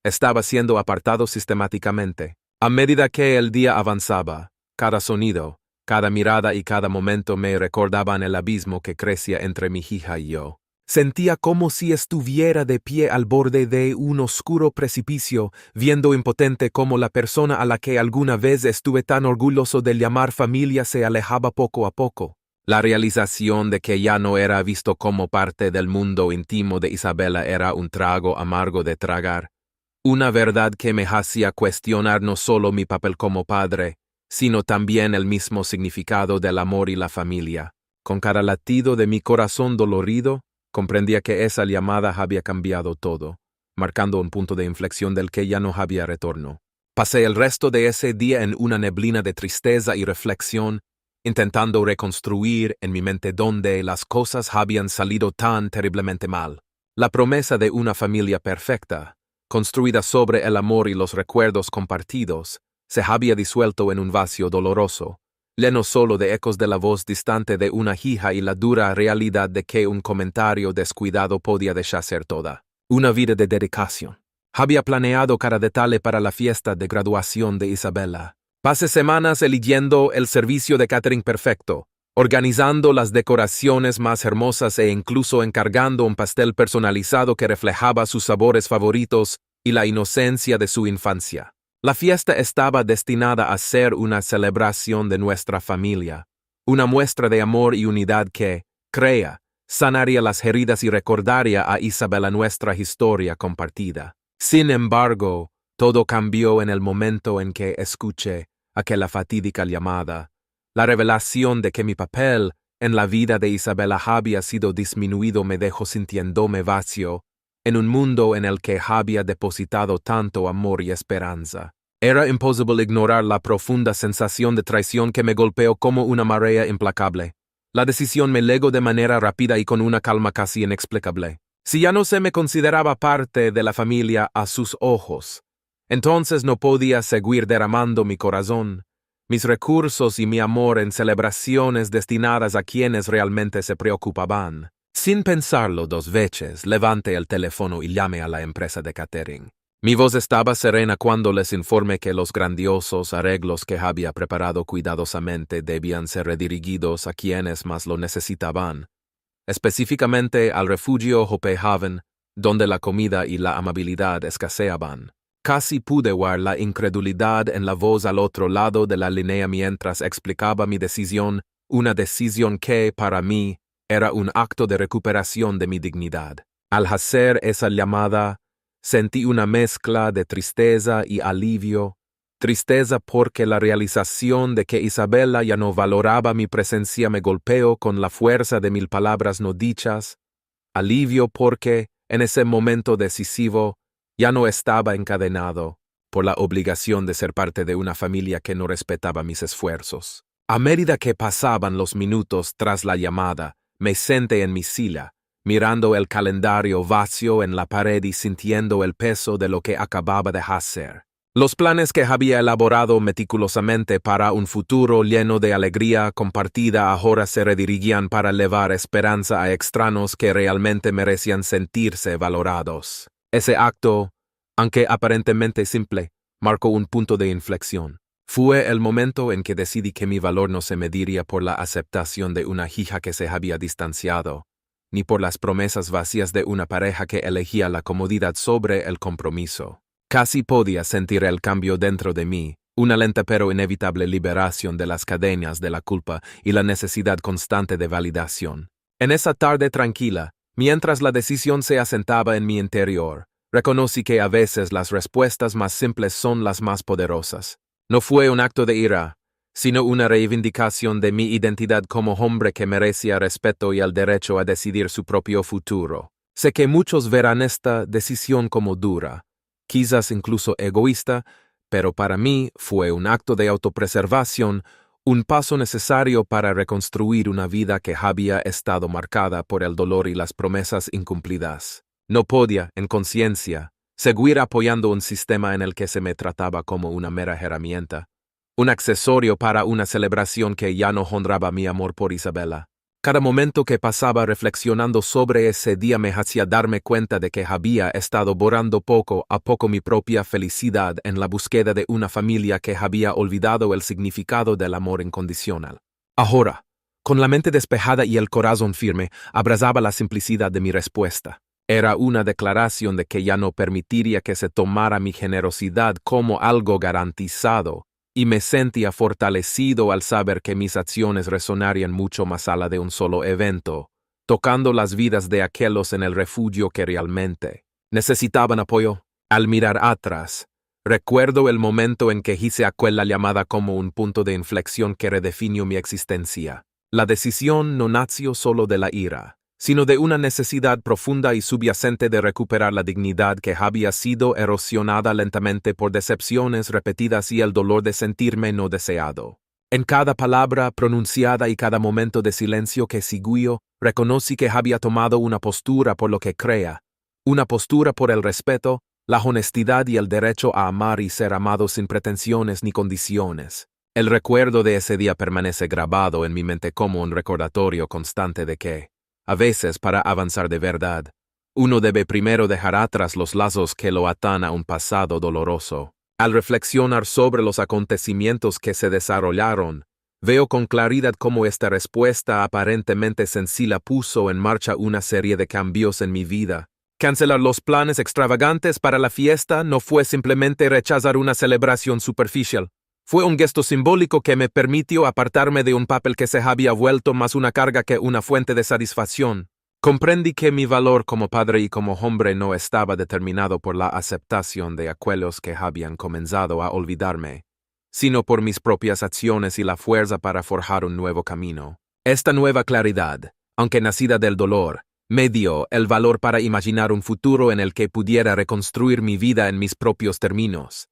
A: Estaba siendo apartado sistemáticamente. A medida que el día avanzaba, cada sonido, cada mirada y cada momento me recordaban el abismo que crecía entre mi hija y yo. Sentía como si estuviera de pie al borde de un oscuro precipicio, viendo impotente cómo la persona a la que alguna vez estuve tan orgulloso de llamar familia se alejaba poco a poco. La realización de que ya no era visto como parte del mundo íntimo de Isabela era un trago amargo de tragar. Una verdad que me hacía cuestionar no solo mi papel como padre, sino también el mismo significado del amor y la familia. Con cada latido de mi corazón dolorido, comprendía que esa llamada había cambiado todo, marcando un punto de inflexión del que ya no había retorno. Pasé el resto de ese día en una neblina de tristeza y reflexión, intentando reconstruir en mi mente dónde las cosas habían salido tan terriblemente mal. La promesa de una familia perfecta, construida sobre el amor y los recuerdos compartidos, se había disuelto en un vacío doloroso, lleno solo de ecos de la voz distante de una hija y la dura realidad de que un comentario descuidado podía deshacer toda una vida de dedicación. Había planeado cada detalle para la fiesta de graduación de Isabela. Pasé semanas eligiendo el servicio de catering perfecto, organizando las decoraciones más hermosas e incluso encargando un pastel personalizado que reflejaba sus sabores favoritos y la inocencia de su infancia. La fiesta estaba destinada a ser una celebración de nuestra familia, una muestra de amor y unidad que, crea, sanaría las heridas y recordaría a Isabela nuestra historia compartida. Sin embargo, todo cambió en el momento en que escuché aquella fatídica llamada. La revelación de que mi papel en la vida de Isabela había sido disminuido me dejó sintiéndome vacío, en un mundo en el que había depositado tanto amor y esperanza. Era imposible ignorar la profunda sensación de traición que me golpeó como una marea implacable. La decisión me legó de manera rápida y con una calma casi inexplicable. Si ya no se me consideraba parte de la familia a sus ojos, entonces no podía seguir derramando mi corazón, mis recursos y mi amor en celebraciones destinadas a quienes realmente se preocupaban. Sin pensarlo dos veces, levanté el teléfono y llamé a la empresa de catering. Mi voz estaba serena cuando les informé que los grandiosos arreglos que había preparado cuidadosamente debían ser redirigidos a quienes más lo necesitaban, específicamente al refugio Hope Haven, donde la comida y la amabilidad escaseaban. Casi pude oír la incredulidad en la voz al otro lado de la línea mientras explicaba mi decisión, una decisión que, para mí, era un acto de recuperación de mi dignidad. Al hacer esa llamada, sentí una mezcla de tristeza y alivio. Tristeza porque la realización de que Isabela ya no valoraba mi presencia me golpeó con la fuerza de 1000 palabras no dichas. Alivio porque, en ese momento decisivo, ya no estaba encadenado por la obligación de ser parte de una familia que no respetaba mis esfuerzos. A medida que pasaban los minutos tras la llamada, me senté en mi silla, mirando el calendario vacío en la pared y sintiendo el peso de lo que acababa de hacer. Los planes que había elaborado meticulosamente para un futuro lleno de alegría compartida ahora se redirigían para llevar esperanza a extraños que realmente merecían sentirse valorados. Ese acto, aunque aparentemente simple, marcó un punto de inflexión. Fue el momento en que decidí que mi valor no se mediría por la aceptación de una hija que se había distanciado, ni por las promesas vacías de una pareja que elegía la comodidad sobre el compromiso. Casi podía sentir el cambio dentro de mí, una lenta pero inevitable liberación de las cadenas de la culpa y la necesidad constante de validación. En esa tarde tranquila, mientras la decisión se asentaba en mi interior, reconocí que a veces las respuestas más simples son las más poderosas. No fue un acto de ira, sino una reivindicación de mi identidad como hombre que merecía respeto y el derecho a decidir su propio futuro. Sé que muchos verán esta decisión como dura, quizás incluso egoísta, pero para mí fue un acto de autopreservación, un paso necesario para reconstruir una vida que había estado marcada por el dolor y las promesas incumplidas. No podía, en conciencia, seguir apoyando un sistema en el que se me trataba como una mera herramienta, un accesorio para una celebración que ya no honraba mi amor por Isabela. Cada momento que pasaba reflexionando sobre ese día me hacía darme cuenta de que había estado borrando poco a poco mi propia felicidad en la búsqueda de una familia que había olvidado el significado del amor incondicional. Ahora, con la mente despejada y el corazón firme, abrazaba la simplicidad de mi respuesta. Era una declaración de que ya no permitiría que se tomara mi generosidad como algo garantizado, y me sentía fortalecido al saber que mis acciones resonarían mucho más allá de un solo evento, tocando las vidas de aquellos en el refugio que realmente necesitaban apoyo. Al mirar atrás, recuerdo el momento en que hice aquella llamada como un punto de inflexión que redefinió mi existencia. La decisión no nació solo de la ira, sino de una necesidad profunda y subyacente de recuperar la dignidad que había sido erosionada lentamente por decepciones repetidas y el dolor de sentirme no deseado. En cada palabra pronunciada y cada momento de silencio que siguió, reconocí que había tomado una postura por lo que crea, una postura por el respeto, la honestidad y el derecho a amar y ser amado sin pretensiones ni condiciones. El recuerdo de ese día permanece grabado en mi mente como un recordatorio constante de que, a veces, para avanzar de verdad, uno debe primero dejar atrás los lazos que lo atan a un pasado doloroso. Al reflexionar sobre los acontecimientos que se desarrollaron, veo con claridad cómo esta respuesta aparentemente sencilla puso en marcha una serie de cambios en mi vida. Cancelar los planes extravagantes para la fiesta no fue simplemente rechazar una celebración superficial. Fue un gesto simbólico que me permitió apartarme de un papel que se había vuelto más una carga que una fuente de satisfacción. Comprendí que mi valor como padre y como hombre no estaba determinado por la aceptación de aquellos que habían comenzado a olvidarme, sino por mis propias acciones y la fuerza para forjar un nuevo camino. Esta nueva claridad, aunque nacida del dolor, me dio el valor para imaginar un futuro en el que pudiera reconstruir mi vida en mis propios términos.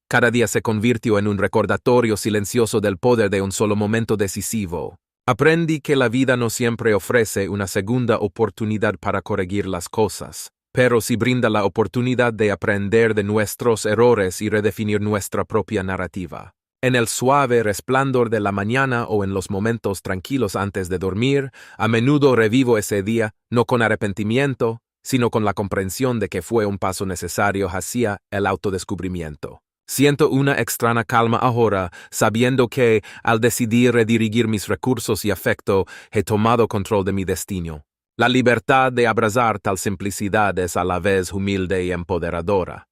A: Cada día se convirtió en un recordatorio silencioso del poder de un solo momento decisivo. Aprendí que la vida no siempre ofrece una segunda oportunidad para corregir las cosas, pero sí brinda la oportunidad de aprender de nuestros errores y redefinir nuestra propia narrativa. En el suave resplandor de la mañana o en los momentos tranquilos antes de dormir, a menudo revivo ese día, no con arrepentimiento, sino con la comprensión de que fue un paso necesario hacia el autodescubrimiento. Siento una extraña calma ahora, sabiendo que, al decidir redirigir mis recursos y afecto, he tomado control de mi destino. La libertad de abrazar tal simplicidad es a la vez humilde y empoderadora.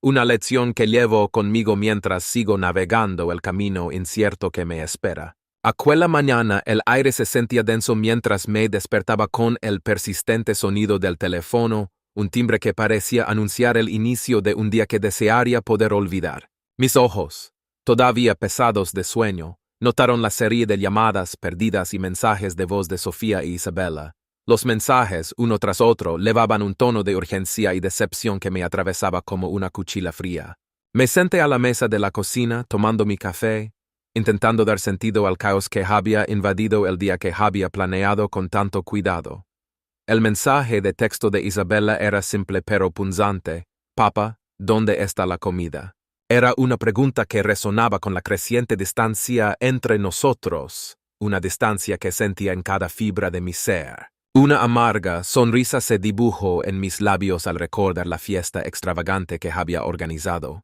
A: Una lección que llevo conmigo mientras sigo navegando el camino incierto que me espera. Aquella mañana el aire se sentía denso mientras me despertaba con el persistente sonido del teléfono, un timbre que parecía anunciar el inicio de un día que desearía poder olvidar. Mis ojos, todavía pesados de sueño, notaron la serie de llamadas perdidas y mensajes de voz de Sofía e Isabela. Los mensajes, uno tras otro, levaban un tono de urgencia y decepción que me atravesaba como una cuchilla fría. Me senté a la mesa de la cocina, tomando mi café, intentando dar sentido al caos que había invadido el día que había planeado con tanto cuidado. El mensaje de texto de Isabela era simple pero punzante. «Papá, ¿dónde está la comida?» Era una pregunta que resonaba con la creciente distancia entre nosotros, una distancia que sentía en cada fibra de mi ser. Una amarga sonrisa se dibujó en mis labios al recordar la fiesta extravagante que había organizado.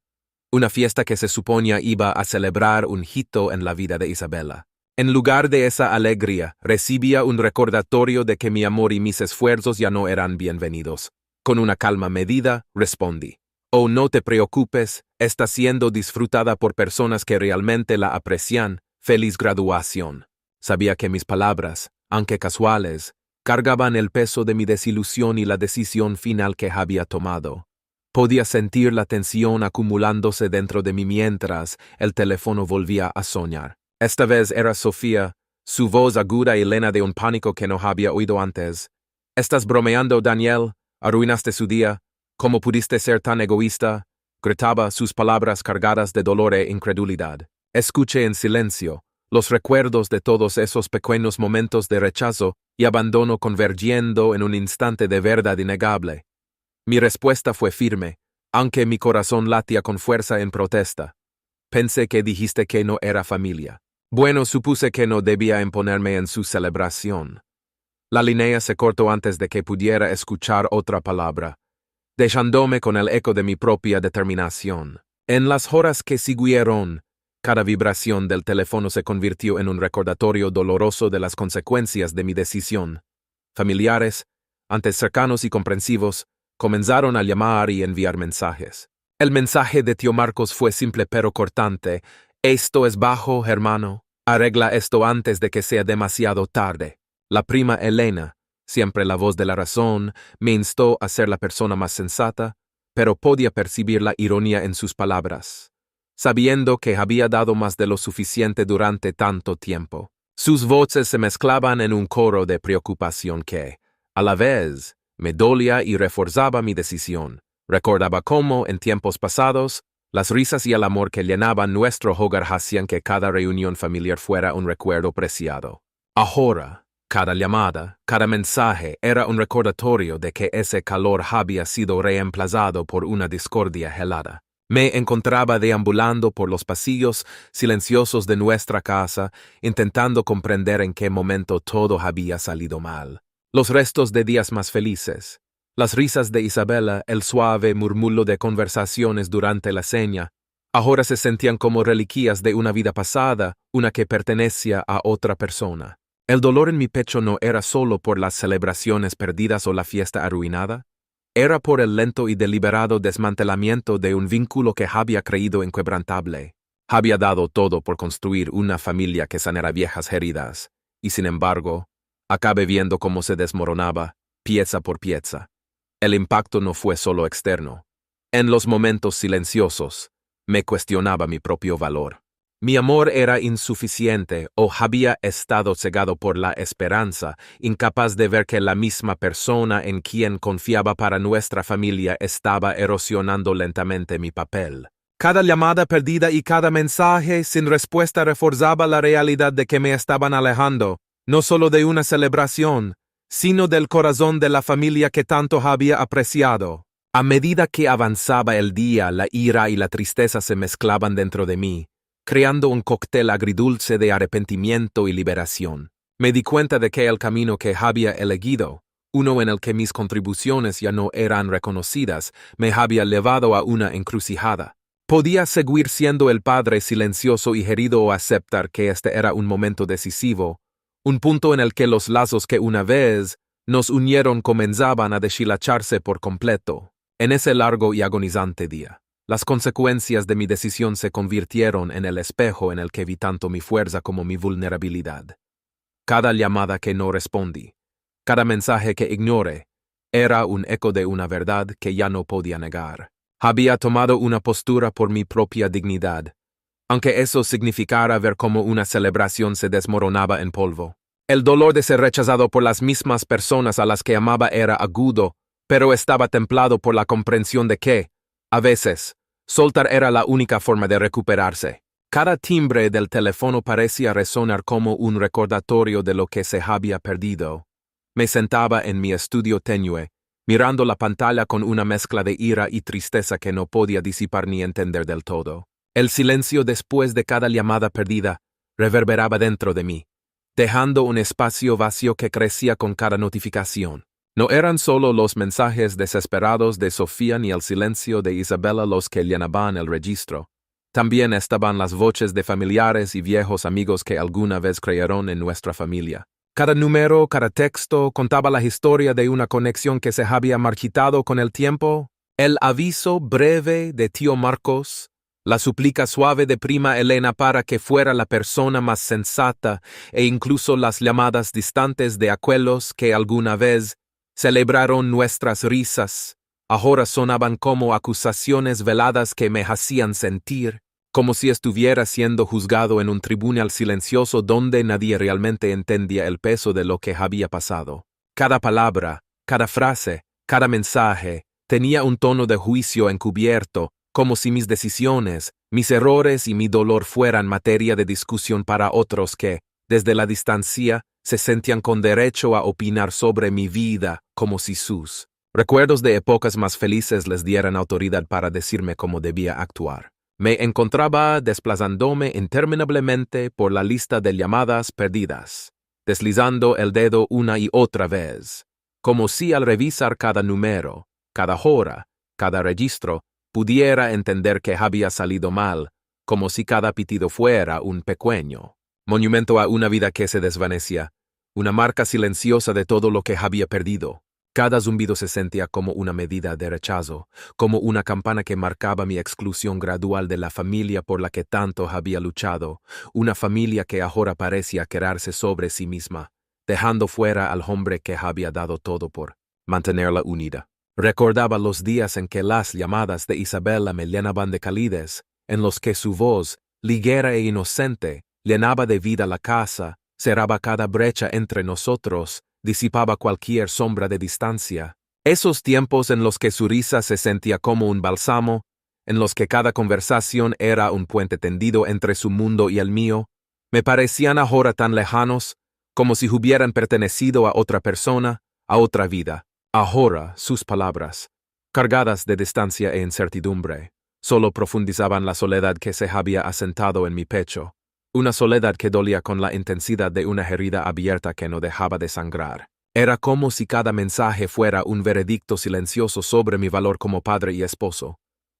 A: Una fiesta que se suponía iba a celebrar un hito en la vida de Isabela. En lugar de esa alegría, recibía un recordatorio de que mi amor y mis esfuerzos ya no eran bienvenidos. Con una calma medida, respondí: «Oh, no te preocupes, está siendo disfrutada por personas que realmente la aprecian. Feliz graduación». Sabía que mis palabras, aunque casuales, cargaban el peso de mi desilusión y la decisión final que había tomado. Podía sentir la tensión acumulándose dentro de mí mientras el teléfono volvía a sonar. Esta vez era Sofía, su voz aguda y llena de un pánico que no había oído antes. «¿Estás bromeando, Daniel? ¿Arruinaste su día? ¿Cómo pudiste ser tan egoísta?», gritaba, sus palabras cargadas de dolor e incredulidad. Escuché en silencio, los recuerdos de todos esos pequeños momentos de rechazo y abandono convergiendo en un instante de verdad innegable. Mi respuesta fue firme, aunque mi corazón latía con fuerza en protesta. «Pensé que dijiste que no era familia». «Bueno, supuse que no debía imponerme en su celebración». La línea se cortó antes de que pudiera escuchar otra palabra, dejándome con el eco de mi propia determinación. En las horas que siguieron, cada vibración del teléfono se convirtió en un recordatorio doloroso de las consecuencias de mi decisión. Familiares, antes cercanos y comprensivos, comenzaron a llamar y enviar mensajes. El mensaje de tío Marcos fue simple pero cortante: «Esto es bajo, hermano. Arregla esto antes de que sea demasiado tarde». La prima Elena, siempre la voz de la razón, me instó a ser la persona más sensata, pero podía percibir la ironía en sus palabras, sabiendo que había dado más de lo suficiente durante tanto tiempo. Sus voces se mezclaban en un coro de preocupación que, a la vez, me dolía y reforzaba mi decisión. Recordaba cómo, en tiempos pasados, las risas y el amor que llenaban nuestro hogar hacían que cada reunión familiar fuera un recuerdo preciado. Ahora, cada llamada, cada mensaje era un recordatorio de que ese calor había sido reemplazado por una discordia helada. Me encontraba deambulando por los pasillos silenciosos de nuestra casa, intentando comprender en qué momento todo había salido mal. Los restos de días más felices, las risas de Isabela, el suave murmullo de conversaciones durante la cena, ahora se sentían como reliquias de una vida pasada, una que pertenecía a otra persona. El dolor en mi pecho no era solo por las celebraciones perdidas o la fiesta arruinada, era por el lento y deliberado desmantelamiento de un vínculo que había creído inquebrantable. Había dado todo por construir una familia que sanara viejas heridas, y sin embargo, acabé viendo cómo se desmoronaba, pieza por pieza. El impacto no fue solo externo. En los momentos silenciosos, me cuestionaba mi propio valor. Mi amor era insuficiente o había estado cegado por la esperanza, incapaz de ver que la misma persona en quien confiaba para nuestra familia estaba erosionando lentamente mi papel. Cada llamada perdida y cada mensaje sin respuesta reforzaba la realidad de que me estaban alejando, no solo de una celebración, sino del corazón de la familia que tanto había apreciado. A medida que avanzaba el día, la ira y la tristeza se mezclaban dentro de mí, creando un cóctel agridulce de arrepentimiento y liberación. Me di cuenta de que el camino que había elegido, uno en el que mis contribuciones ya no eran reconocidas, me había llevado a una encrucijada. Podía seguir siendo el padre silencioso y herido o aceptar que este era un momento decisivo, un punto en el que los lazos que una vez nos unieron comenzaban a deshilacharse por completo. En ese largo y agonizante día, las consecuencias de mi decisión se convirtieron en el espejo en el que vi tanto mi fuerza como mi vulnerabilidad. Cada llamada que no respondí, cada mensaje que ignoré, era un eco de una verdad que ya no podía negar. Había tomado una postura por mi propia dignidad, aunque eso significara ver cómo una celebración se desmoronaba en polvo. El dolor de ser rechazado por las mismas personas a las que amaba era agudo, pero estaba templado por la comprensión de que, a veces, soltar era la única forma de recuperarse. Cada timbre del teléfono parecía resonar como un recordatorio de lo que se había perdido. Me sentaba en mi estudio tenue, mirando la pantalla con una mezcla de ira y tristeza que no podía disipar ni entender del todo. El silencio después de cada llamada perdida reverberaba dentro de mí, dejando un espacio vacío que crecía con cada notificación. No eran solo los mensajes desesperados de Sofía ni el silencio de Isabela los que llenaban el registro. También estaban las voces de familiares y viejos amigos que alguna vez creyeron en nuestra familia. Cada número, cada texto contaba la historia de una conexión que se había marchitado con el tiempo. El aviso breve de tío Marcos, la súplica suave de prima Elena para que fuera la persona más sensata e incluso las llamadas distantes de abuelos que alguna vez celebraron nuestras risas, ahora sonaban como acusaciones veladas que me hacían sentir como si estuviera siendo juzgado en un tribunal silencioso donde nadie realmente entendía el peso de lo que había pasado. Cada palabra, cada frase, cada mensaje tenía un tono de juicio encubierto, como si mis decisiones, mis errores y mi dolor fueran materia de discusión para otros que, desde la distancia, se sentían con derecho a opinar sobre mi vida, como si sus recuerdos de épocas más felices les dieran autoridad para decirme cómo debía actuar. Me encontraba desplazándome interminablemente por la lista de llamadas perdidas, deslizando el dedo una y otra vez, como si al revisar cada número, cada hora, cada registro, pudiera entender que había salido mal, como si cada pitido fuera un pequeño monumento a una vida que se desvanecía, una marca silenciosa de todo lo que había perdido. Cada zumbido se sentía como una medida de rechazo, como una campana que marcaba mi exclusión gradual de la familia por la que tanto había luchado, una familia que ahora parecía quedarse sobre sí misma, dejando fuera al hombre que había dado todo por mantenerla unida. Recordaba los días en que las llamadas de Isabela me llenaban de calidez, en los que su voz, ligera e inocente, llenaba de vida la casa, cerraba cada brecha entre nosotros, disipaba cualquier sombra de distancia. Esos tiempos en los que su risa se sentía como un bálsamo, en los que cada conversación era un puente tendido entre su mundo y el mío, me parecían ahora tan lejanos, como si hubieran pertenecido a otra persona, a otra vida. Ahora sus palabras, cargadas de distancia e incertidumbre, solo profundizaban la soledad que se había asentado en mi pecho. Una soledad que dolía con la intensidad de una herida abierta que no dejaba de sangrar. Era como si cada mensaje fuera un veredicto silencioso sobre mi valor como padre y esposo.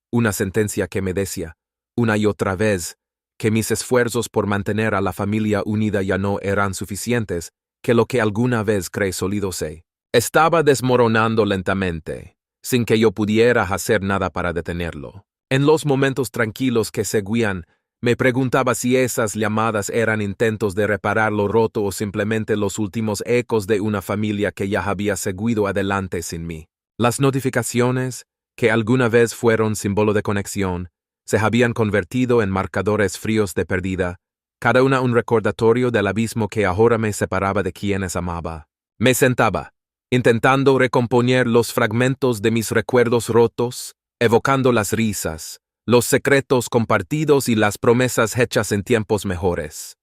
A: Una sentencia que me decía, una y otra vez, que mis esfuerzos por mantener a la familia unida ya no eran suficientes, que lo que alguna vez creí sólido se estaba desmoronando lentamente, sin que yo pudiera hacer nada para detenerlo. En los momentos tranquilos que seguían, me preguntaba si esas llamadas eran intentos de reparar lo roto o simplemente los últimos ecos de una familia que ya había seguido adelante sin mí. Las notificaciones, que alguna vez fueron símbolo de conexión, se habían convertido en marcadores fríos de pérdida, cada una un recordatorio del abismo que ahora me separaba de quienes amaba. Me sentaba, intentando recomponer los fragmentos de mis recuerdos rotos, evocando las risas, los secretos compartidos y las promesas hechas en tiempos mejores.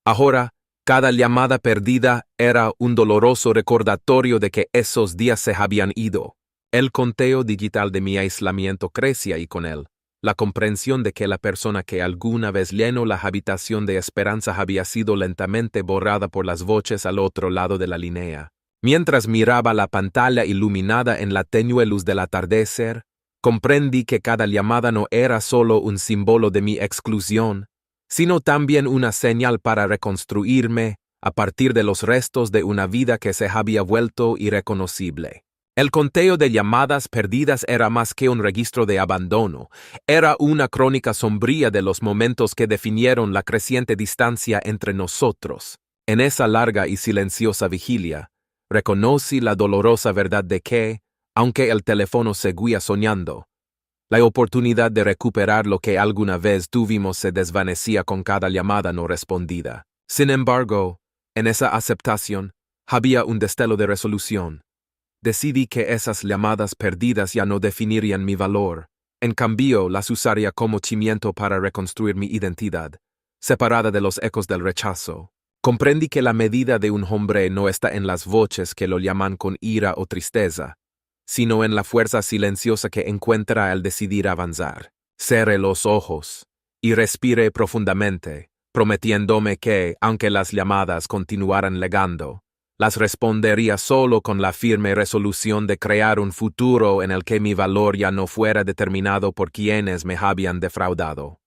A: Ahora, cada llamada perdida era un doloroso recordatorio de que esos días se habían ido. El conteo digital de mi aislamiento crecía y con él, la comprensión de que la persona que alguna vez llenó la habitación de esperanza había sido lentamente borrada por las voces al otro lado de la línea. Mientras miraba la pantalla iluminada en la tenue luz del atardecer, comprendí que cada llamada no era solo un símbolo de mi exclusión, sino también una señal para reconstruirme a partir de los restos de una vida que se había vuelto irreconocible. El conteo de llamadas perdidas era más que un registro de abandono, era una crónica sombría de los momentos que definieron la creciente distancia entre nosotros. En esa larga y silenciosa vigilia, reconocí la dolorosa verdad de que, aunque el teléfono seguía soñando, la oportunidad de recuperar lo que alguna vez tuvimos se desvanecía con cada llamada no respondida. Sin embargo, en esa aceptación, había un destello de resolución. Decidí que esas llamadas perdidas ya no definirían mi valor. En cambio, las usaría como cimiento para reconstruir mi identidad, separada de los ecos del rechazo. Comprendí que la medida de un hombre no está en las voces que lo llaman con ira o tristeza, sino en la fuerza silenciosa que encuentra al decidir avanzar. Cerré los ojos y respiré profundamente, prometiéndome que, aunque las llamadas continuaran legando, las respondería solo con la firme resolución de crear un futuro en el que mi valor ya no fuera determinado por quienes me habían defraudado.